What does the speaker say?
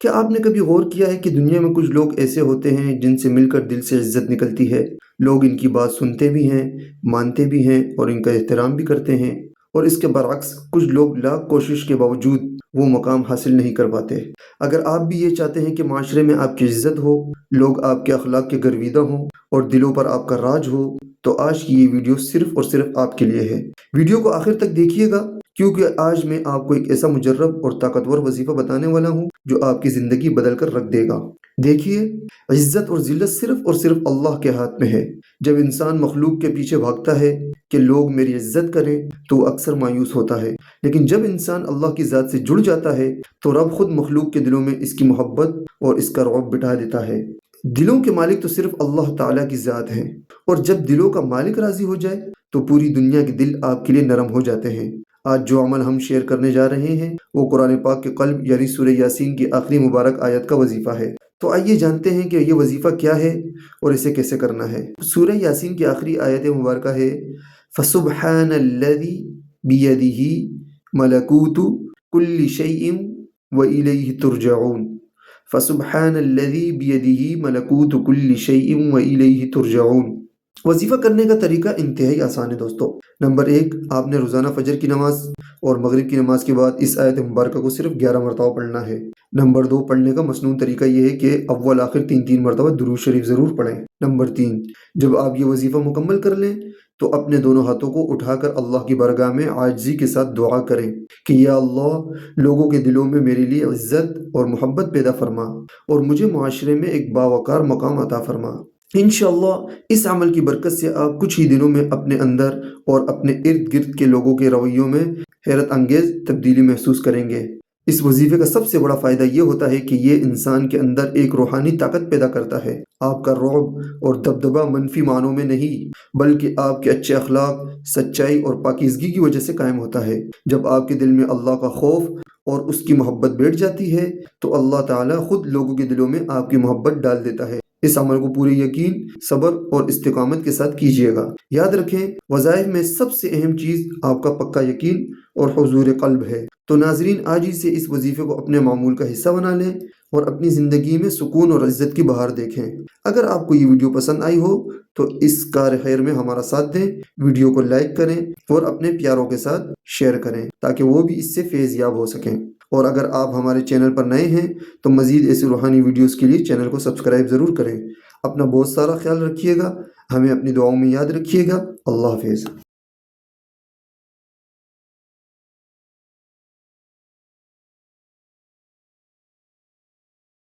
کیا آپ نے کبھی غور کیا ہے کہ دنیا میں کچھ لوگ ایسے ہوتے ہیں جن سے مل کر دل سے عزت نکلتی ہے؟ لوگ ان کی بات سنتے بھی ہیں، مانتے بھی ہیں اور ان کا احترام بھی کرتے ہیں، اور اس کے برعکس کچھ لوگ لاکھ کوشش کے باوجود وہ مقام حاصل نہیں کر پاتے۔ اگر آپ بھی یہ چاہتے ہیں کہ معاشرے میں آپ کی عزت ہو، لوگ آپ کے اخلاق کے گرویدہ ہوں اور دلوں پر آپ کا راج ہو، تو آج کی یہ ویڈیو صرف اور صرف آپ کے لیے ہے۔ ویڈیو کو آخر تک دیکھیے گا، کیونکہ آج میں آپ کو ایک ایسا مجرب اور طاقتور وظیفہ بتانے والا ہوں جو آپ کی زندگی بدل کر رکھ دے گا۔ دیکھیے، عزت اور ذلت صرف اور صرف اللہ کے ہاتھ میں ہے۔ جب انسان مخلوق کے پیچھے بھاگتا ہے کہ لوگ میری عزت کریں تو وہ اکثر مایوس ہوتا ہے، لیکن جب انسان اللہ کی ذات سے جڑ جاتا ہے تو رب خود مخلوق کے دلوں میں اس کی محبت اور اس کا رعب بٹھا دیتا ہے۔ دلوں کے مالک تو صرف اللہ تعالیٰ کی ذات ہے، اور جب دلوں کا مالک راضی ہو جائے تو پوری دنیا کے دل آپ کے لیے نرم ہو جاتے ہیں۔ آج جو عمل ہم شیئر کرنے جا رہے ہیں وہ قرآن پاک کے قلب یعنی سورہ یاسین کی آخری مبارک آیت کا وظیفہ ہے۔ تو آئیے جانتے ہیں کہ یہ وظیفہ کیا ہے اور اسے کیسے کرنا ہے۔ سورہ یاسین کی آخری آیت مبارکہ ہے فَسُبْحَانَ الَّذِي بِيَدِهِ مَلَكُوتُ كُلِّ شَيْءٍ وَإِلَيْهِ تُرْجَعُونَ۔ فَسُبْحَانَ الَّذِي بِيَدِهِ مَلَكُوتُ كُلِّ شَيْءٍ وَإِلَيْهِ تُرْجَعُونَ۔ وظیفہ کرنے کا طریقہ انتہائی آسان ہے دوستو۔ نمبر 1، آپ نے روزانہ فجر کی نماز اور مغرب کی نماز کے بعد اس آیت مبارکہ کو صرف 11 مرتبہ پڑھنا ہے۔ نمبر 2، پڑھنے کا مسنون طریقہ یہ ہے کہ اول آخر 3 مرتبہ درود شریف ضرور پڑھیں۔ نمبر 3، جب آپ یہ وظیفہ مکمل کر لیں تو اپنے دونوں ہاتھوں کو اٹھا کر اللہ کی بارگاہ میں عاجزی کے ساتھ دعا کریں کہ یا اللہ، لوگوں کے دلوں میں میرے لیے عزت اور محبت پیدا فرما اور مجھے معاشرے میں ایک باوقار مقام عطا فرما۔ انشاءاللہ اس عمل کی برکت سے آپ کچھ ہی دنوں میں اپنے اندر اور اپنے ارد گرد کے لوگوں کے رویوں میں حیرت انگیز تبدیلی محسوس کریں گے۔ اس وظیفے کا سب سے بڑا فائدہ یہ ہوتا ہے کہ یہ انسان کے اندر ایک روحانی طاقت پیدا کرتا ہے۔ آپ کا رعب اور دبدبہ منفی معنوں میں نہیں، بلکہ آپ کے اچھے اخلاق، سچائی اور پاکیزگی کی وجہ سے قائم ہوتا ہے۔ جب آپ کے دل میں اللہ کا خوف اور اس کی محبت بیٹھ جاتی ہے تو اللہ تعالیٰ خود لوگوں کے دلوں میں آپ کی محبت ڈال دیتا ہے۔ اس عمل کو پورے یقین، صبر اور استقامت کے ساتھ کیجیے گا۔ یاد رکھیں، وظائف میں سب سے اہم چیز آپ کا پکا یقین اور حضور قلب ہے۔ تو ناظرین، آج ہی سے اس وظیفے کو اپنے معمول کا حصہ بنا لیں اور اپنی زندگی میں سکون اور عزت کی بہار دیکھیں۔ اگر آپ کو یہ ویڈیو پسند آئی ہو تو اس کار خیر میں ہمارا ساتھ دیں، ویڈیو کو لائک کریں اور اپنے پیاروں کے ساتھ شیئر کریں تاکہ وہ بھی اس سے فیض یاب ہو سکیں۔ اور اگر آپ ہمارے چینل پر نئے ہیں تو مزید ایسی روحانی ویڈیوز کے لیے چینل کو سبسکرائب ضرور کریں۔ اپنا بہت سارا خیال رکھیے گا، ہمیں اپنی دعاؤں میں یاد رکھیے گا۔ اللہ حافظ۔